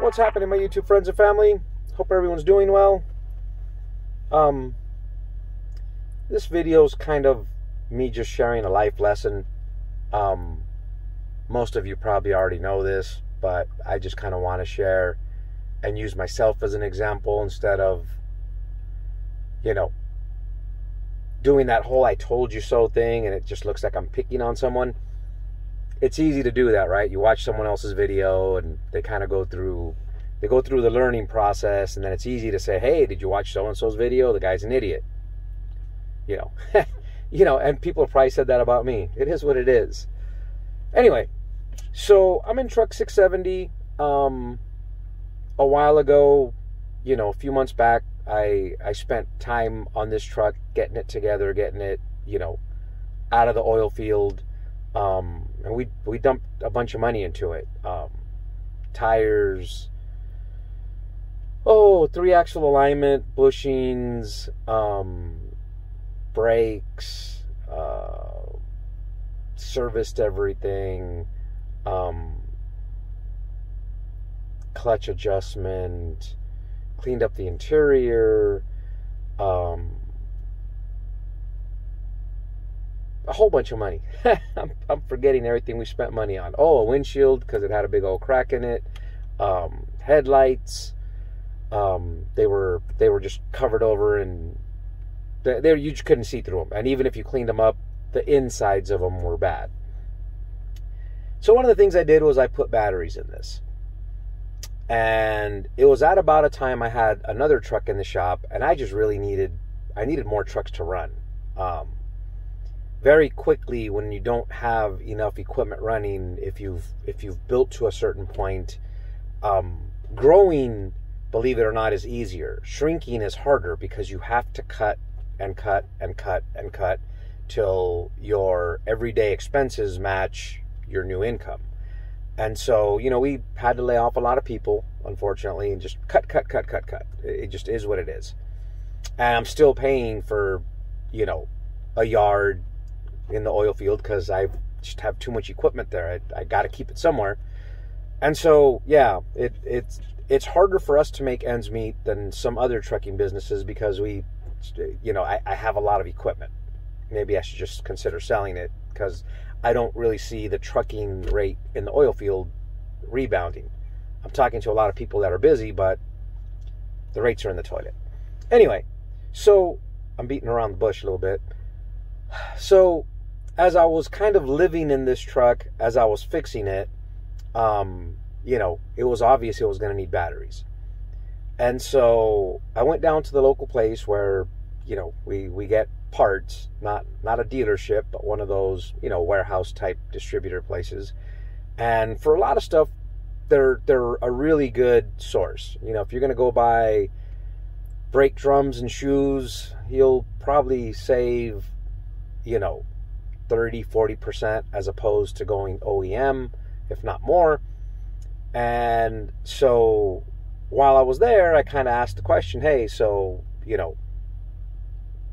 What's happening, my YouTube friends and family? Hope everyone's doing well. This video is kind of me just sharing a life lesson. Most of you probably already know this, but I just kind of want to share and use myself as an example instead of, doing that whole I told you so thing and it just looks like I'm picking on someone. It's easy to do that, right? You watch someone else's video and they kind of go through the learning process, and then it's easy to say, hey, did you watch so-and-so's video? The guy's an idiot. And people have probably said that about me. It is what it is. Anyway, so I'm in truck 670. A while ago, a few months back, I spent time on this truck, getting it together, getting it, out of the oil field. And we dumped a bunch of money into it. Tires, 3-axle alignment, bushings, brakes, serviced everything, clutch adjustment, cleaned up the interior, a whole bunch of money. I'm forgetting everything we spent money on. A windshield because it had a big old crack in it. Headlights. They were just covered over, and you just couldn't see through them. And even if you cleaned them up, the insides of them were bad. So one of the things I did was I put batteries in this. And it was at about a time I had another truck in the shop, and I just really needed more trucks to run. Very quickly, when you don't have enough equipment running, if you've built to a certain point, growing, believe it or not, is easier. Shrinking is harder because you have to cut and cut and cut and cut till your everyday expenses match your new income. And so, we had to lay off a lot of people, unfortunately, and just cut. It just is what it is. And I'm still paying for, a yard in the oil field because I just have too much equipment there. I got to keep it somewhere. And so, yeah, it's harder for us to make ends meet than some other trucking businesses because I have a lot of equipment. Maybe I should just consider selling it because I don't really see the trucking rate in the oil field rebounding. I'm talking to a lot of people that are busy, but the rates are in the toilet. Anyway, so I'm beating around the bush a little bit. So as I was kind of living in this truck, as I was fixing it, it was obvious it was going to need batteries. And so I went down to the local place where, we get parts, not a dealership, but one of those, warehouse type distributor places. And for a lot of stuff, they're a really good source. If you're going to go buy brake drums and shoes, you'll probably save, 30-40% as opposed to going OEM, if not more. And so while I was there, I kind of asked the question, hey, so,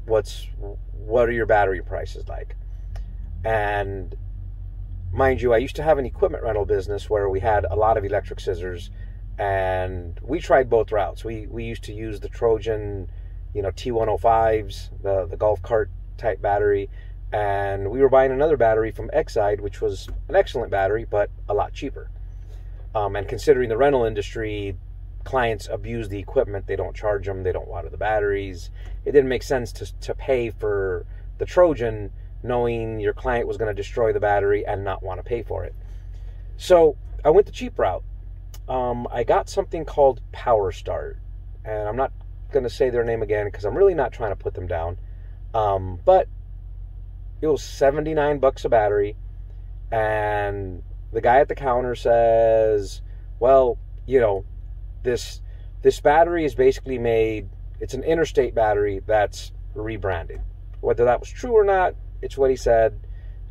what are your battery prices like? And mind you, I used to have an equipment rental business where we had a lot of electric scissors, and we tried both routes. We used to use the Trojan, T105s, the golf cart type battery, and we were buying another battery from Exide, which was an excellent battery, but a lot cheaper. And considering the rental industry, clients abuse the equipment. They don't charge them. They don't water the batteries. It didn't make sense to pay for the Trojan knowing your client was going to destroy the battery and not want to pay for it. So I went the cheap route. I got something called Power Start, and I'm not going to say their name again because I'm really not trying to put them down. But it was $79 a battery, and the guy at the counter says, well, this battery is basically made, it's an interstate battery that's rebranded. Whether that was true or not, it's what he said.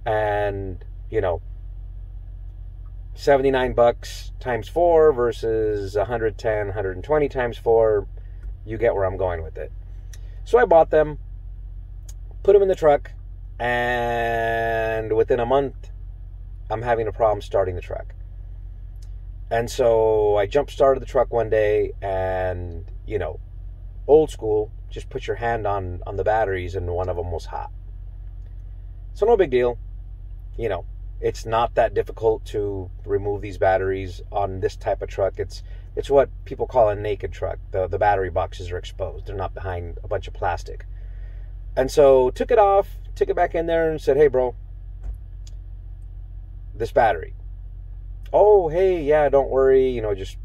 And, $79 times 4 versus 110, 120 times 4, you get where I'm going with it. So I bought them, put them in the truck, and within a month, I'm having a problem starting the truck. And so I jump-started the truck one day, and, you know, old school, just put your hand on the batteries, and one of them was hot. So no big deal. You know, it's not that difficult to remove these batteries on this type of truck. It's what people call a naked truck. The battery boxes are exposed. They're not behind a bunch of plastic. And so took it off, took it back in there, and said, hey, bro, this battery. Oh, hey, yeah, don't worry. You know, just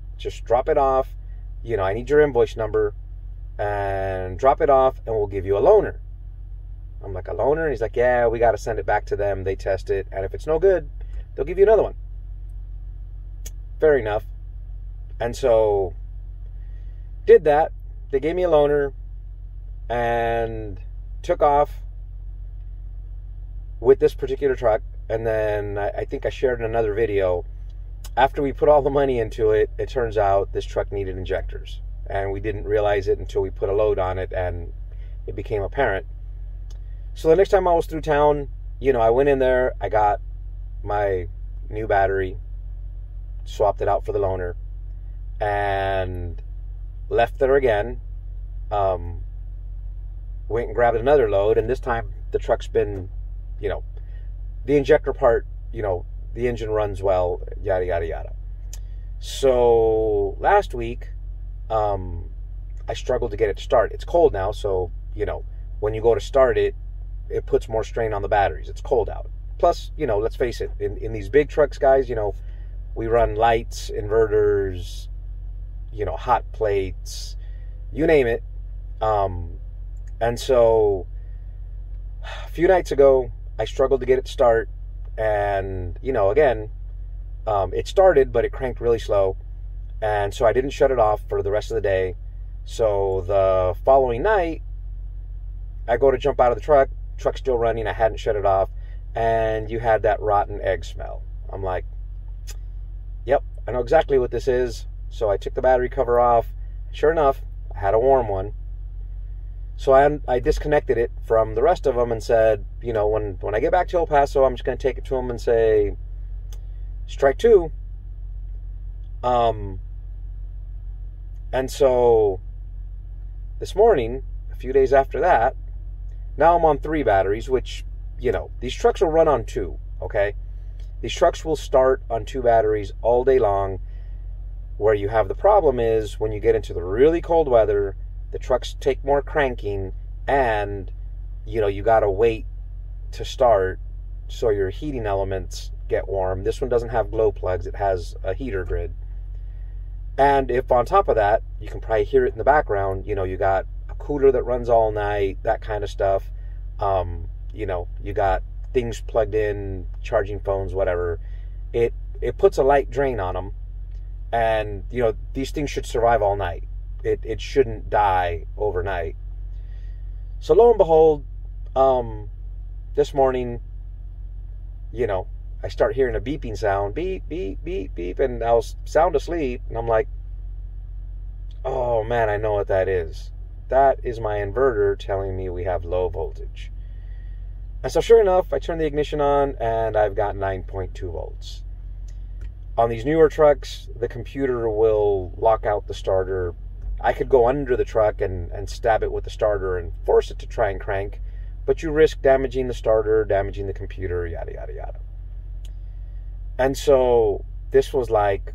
drop it off. You know, I need your invoice number. And drop it off, and we'll give you a loaner. I'm like, a loaner? And he's like, yeah, we got to send it back to them. They test it. And if it's no good, they'll give you another one. Fair enough. And so did that. They gave me a loaner and took off with this particular truck. And then I think I shared in another video, after we put all the money into it, it turns out this truck needed injectors. And we didn't realize it until we put a load on it, and it became apparent. So the next time I was through town, you know, I went in there, I got my new battery, swapped it out for the loaner, and left there again. Went and grabbed another load, and this time the truck's been, you know, the injector part, you know, the engine runs well, yada, yada, yada. So last week, I struggled to get it to start. It's cold now, so, you know, when you go to start it, it puts more strain on the batteries. It's cold out. Plus, you know, let's face it, in these big trucks, guys, you know, we run lights, inverters, you know, hot plates, you name it. And so a few nights ago, I struggled to get it to start, and, you know, again, it started, but it cranked really slow. And so I didn't shut it off for the rest of the day. So the following night, I go to jump out of the truck. Truck's still running. I hadn't shut it off. And you had that rotten egg smell. I'm like, yep, I know exactly what this is. So I took the battery cover off. Sure enough, I had a warm one. So I disconnected it from the rest of them and said, you know, when I get back to El Paso, I'm just going to take it to them and say, strike two. And so this morning, a few days after that, now I'm on 3 batteries, which, you know, these trucks will run on 2, okay? These trucks will start on 2 batteries all day long. Where you have the problem is when you get into the really cold weather, the trucks take more cranking, and, you know, you got to wait to start so your heating elements get warm. This one doesn't have glow plugs. It has a heater grid. And if on top of that, you can probably hear it in the background, you know, you got a cooler that runs all night, that kind of stuff. You know, you got things plugged in, charging phones, whatever. It puts a light drain on them. And, you know, these things should survive all night. It shouldn't die overnight. So lo and behold, this morning, you know, I start hearing a beeping sound, beep, beep, beep, beep, and I was sound asleep, and I'm like, oh man, I know what that is. That is my inverter telling me we have low voltage. And so sure enough, I turn the ignition on, and I've got 9.2 volts. On these newer trucks, the computer will lock out the starter. I could go under the truck and stab it with the starter and force it to try and crank, but you risk damaging the starter, damaging the computer, yada, yada, yada. And so this was like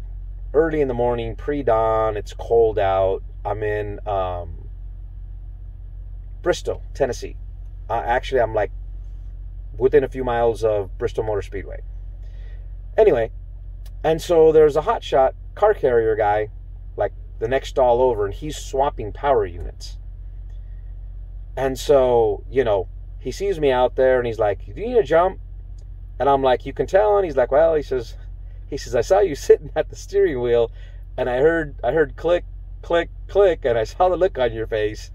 early in the morning, pre-dawn, it's cold out. I'm in Bristol, Tennessee. Actually, I'm like within a few miles of Bristol Motor Speedway. Anyway, and so there's a hotshot car carrier guy, like the next stall over, and he's swapping power units. And so, you know, he sees me out there, and he's like, do you need a jump? And I'm like, you can tell. And he's like, well, he says, I saw you sitting at the steering wheel, and I heard click, click, click, and I saw the look on your face.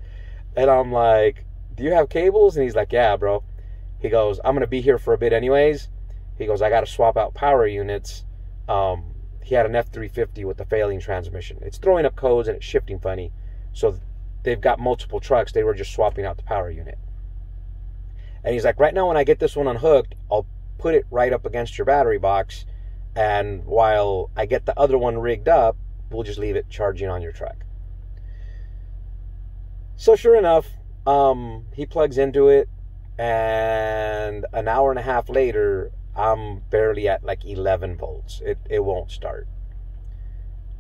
And I'm like, do you have cables? And he's like, yeah, bro. He goes, I'm going to be here for a bit anyways. He goes, I got to swap out power units. He had an F350 with a failing transmission. It's throwing up codes and it's shifting funny. So they've got multiple trucks. They were just swapping out the power unit. And he's like, right now when I get this one unhooked, I'll put it right up against your battery box, And while I get the other one rigged up, we'll just leave it charging on your truck. So sure enough, he plugs into it, and an hour and a half later, I'm barely at like 11 volts. It won't start.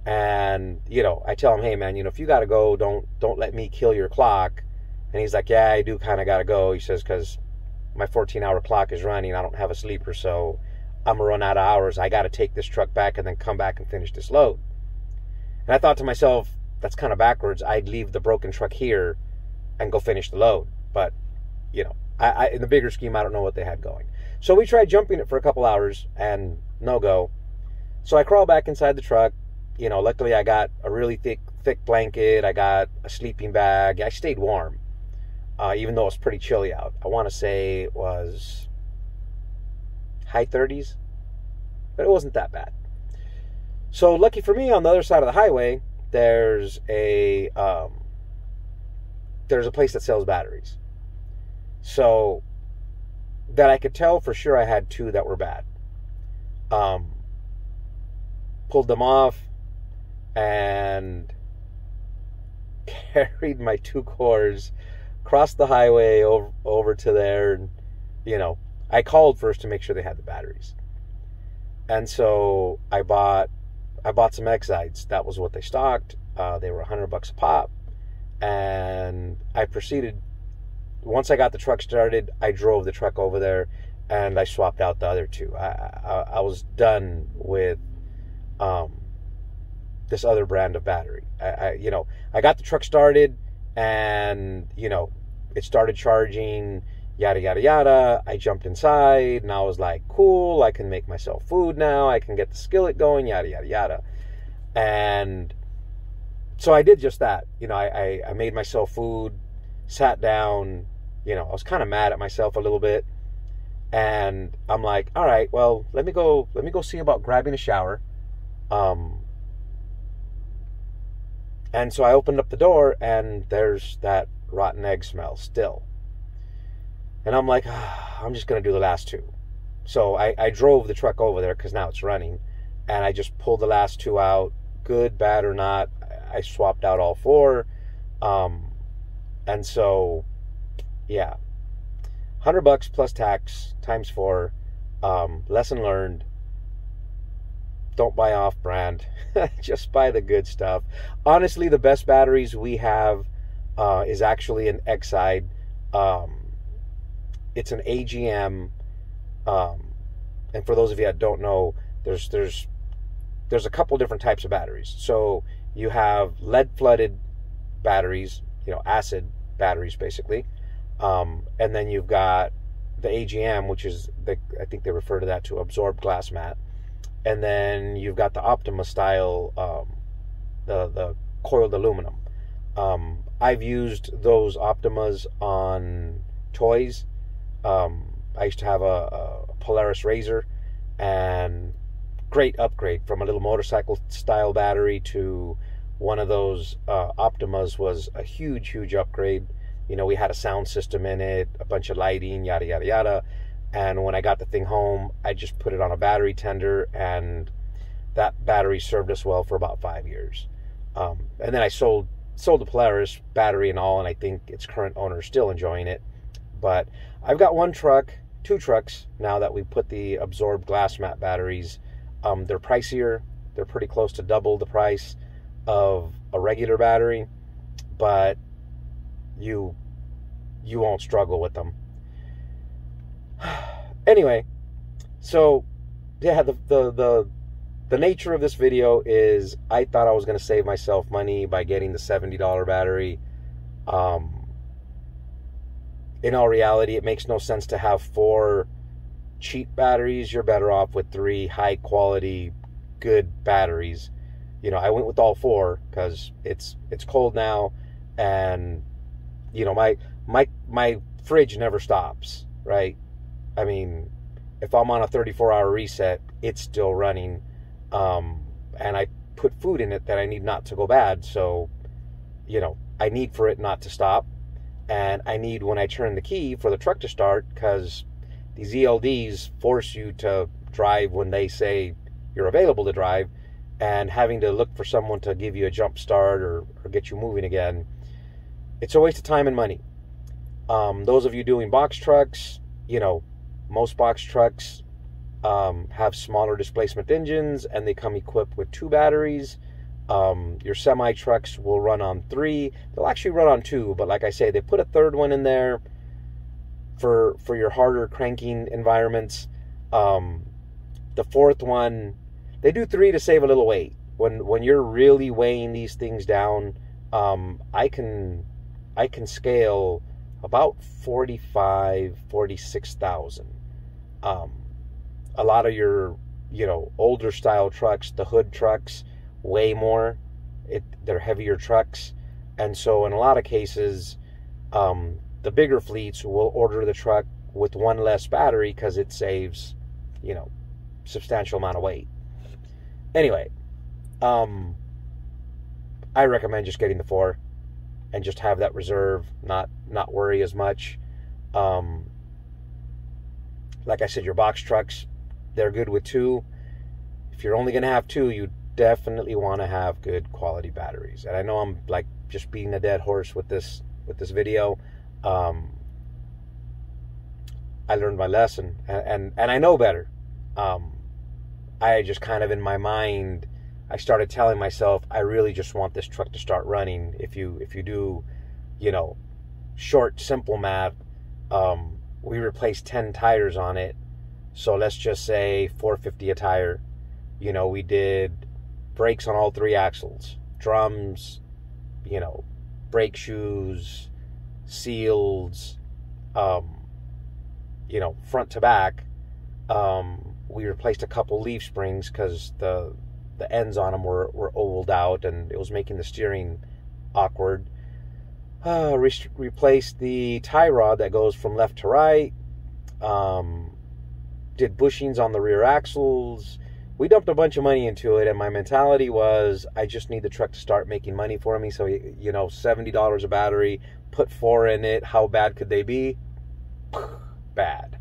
And, you know, I tell him, hey man, you know, if you gotta go, don't let me kill your clock. And he's like, yeah, I do kind of gotta go. He says, because my 14-hour clock is running. I don't have a sleeper, so I'm gonna run out of hours. I gotta take this truck back and then come back and finish this load. And I thought to myself, that's kind of backwards. I'd leave the broken truck here and go finish the load. But, you know, I in the bigger scheme, I don't know what they had going. So we tried jumping it for a couple hours and no go. So I crawl back inside the truck. You know, luckily I got a really thick blanket. I got a sleeping bag. I stayed warm, even though it was pretty chilly out. I want to say it was high 30s, but it wasn't that bad. So lucky for me, on the other side of the highway, there's a place that sells batteries. So that I could tell for sure I had two that were bad. Pulled them off and carried my 2 cores across the highway over to there. And, you know, I called first to make sure they had the batteries. And so I bought some Exides. That was what they stocked. They were $100 a pop. And I proceeded, once I got the truck started, I drove the truck over there and I swapped out the other 2. I was done with this other brand of battery. You know, I got the truck started and, you know, it started charging, yada, yada, yada. I jumped inside and I was like, cool, I can make myself food now. I can get the skillet going, yada, yada, yada. And so I did just that. You know, I made myself food, sat down. You know, I was kind of mad at myself a little bit. And I'm like, all right, well, let me go see about grabbing a shower. And so I opened up the door and there's that rotten egg smell still. And I'm like, I'm just going to do the last 2. So I drove the truck over there because now it's running. And I just pulled the last 2 out, good, bad, or not. I swapped out all 4. And so, yeah, $100 plus tax times 4. Lesson learned. Don't buy off brand. Just buy the good stuff. Honestly, the best batteries we have is actually an Exide. It's an AGM. And for those of you that don't know, there's a couple different types of batteries. So you have lead flooded batteries, you know, acid batteries basically. And then you've got the AGM, which is I think they refer to that to absorbed glass mat. And then you've got the Optima style, the coiled aluminum. I've used those Optimas on toys. I used to have a Polaris Razor, and great upgrade from a little motorcycle style battery to one of those Optimas was a huge upgrade. You know, we had a sound system in it, a bunch of lighting, yada, yada, yada. And when I got the thing home, I just put it on a battery tender, and that battery served us well for about 5 years. And then I sold the Polaris battery and all, and I think its current owner is still enjoying it. But I've got 2 trucks now that we put the absorbed glass mat batteries. They're pricier. They're pretty close to double the price of a regular battery, but you won't struggle with them. Anyway, so yeah, the nature of this video is I thought I was going to save myself money by getting the $70 battery. In all reality, it makes no sense to have 4 cheap batteries. You're better off with 3 high quality, good batteries. You know, I went with all 4 because it's cold now, and you know, my fridge never stops, right? I mean, if I'm on a 34-hour reset, it's still running, and I put food in it that I need not to go bad. So, you know, I need for it not to stop, and I need when I turn the key for the truck to start, because these ELDs force you to drive when they say you're available to drive, and having to look for someone to give you a jump start or get you moving again, it's a waste of time and money. Those of you doing box trucks, you know, most box trucks have smaller displacement engines, and they come equipped with 2 batteries. Your semi trucks will run on 3. They'll actually run on 2, but like I say, they put a 3rd one in there for your harder cranking environments. The 4th one, they do 3 to save a little weight. When you're really weighing these things down, I can scale about 46,000. A lot of your, you know, older style trucks, the hood trucks, weigh more. They're heavier trucks, and so in a lot of cases, the bigger fleets will order the truck with 1 less battery because it saves, you know, substantial amount of weight. Anyway, I recommend just getting the 4 and just have that reserve, not worry as much. Like I said, your box trucks, they're good with 2. If you're only going to have 2, you definitely want to have good quality batteries. And I know I'm like just beating a dead horse with this video. I learned my lesson, and I know better. I just kind of in my mind, I started telling myself, I really just want this truck to start running. If you do, you know, short, simple math, we replaced 10 tires on it. So let's just say $450 a tire. You know, we did brakes on all 3 axles, drums, you know, brake shoes, seals, you know, front to back. We replaced a couple leaf springs because the ends on them were ovaled out and it was making the steering awkward. Replaced the tie rod that goes from left to right. Did bushings on the rear axles. We dumped a bunch of money into it, and my mentality was, I just need the truck to start making money for me. So, you know, $70 a battery, put 4 in it. How bad could they be? Bad.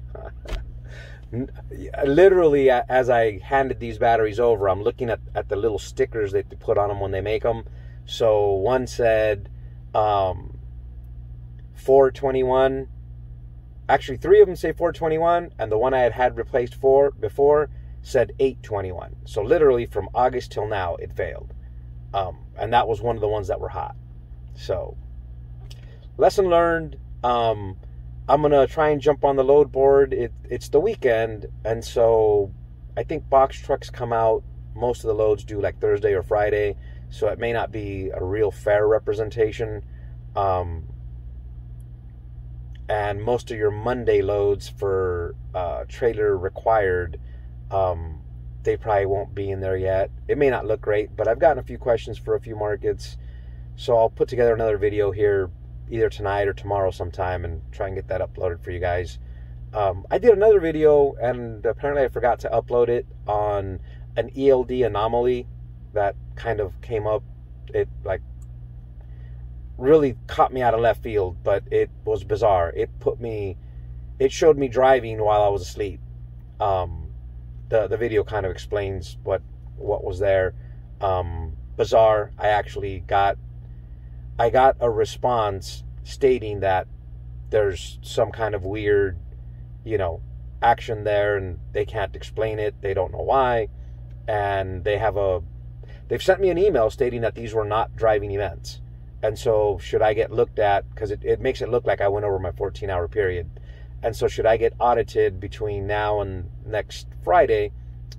Literally, as I handed these batteries over, I'm looking at the little stickers that they put on them when they make them. So one said 421. Actually, 3 of them say 421, and the one I had replaced before said 821. So literally from August till now, it failed. And that was one of the ones that were hot. So, lesson learned. I'm going to try and jump on the load board. It's the weekend, and so I think box trucks come out, most of the loads do like Thursday or Friday, so it may not be a real fair representation. And most of your Monday loads for trailer required, they probably won't be in there yet. It may not look great, but I've gotten a few questions for a few markets, so I'll put together another video here either tonight or tomorrow sometime and try and get that uploaded for you guys. I did another video, and apparently I forgot to upload it, on an ELD anomaly that kind of came up. It like really caught me out of left field, but it was bizarre. It showed me driving while I was asleep. The video kind of explains what was there. Bizarre. I got a response stating that there's some kind of weird, you know, action there, and they can't explain it. They don't know why, and they've sent me an email stating that these were not driving events. And so should I get looked at, because it makes it look like I went over my 14-hour period. And so should I get audited between now and next Friday?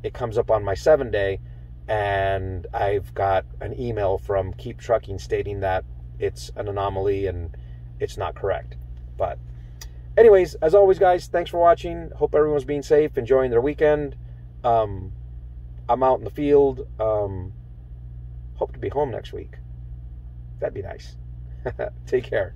It comes up on my 7-day, and I've got an email from Keep Trucking stating that it's an anomaly and it's not correct. But anyways, as always, guys, thanks for watching. Hope everyone's being safe, enjoying their weekend. I'm out in the field. Hope to be home next week. That'd be nice. Take care.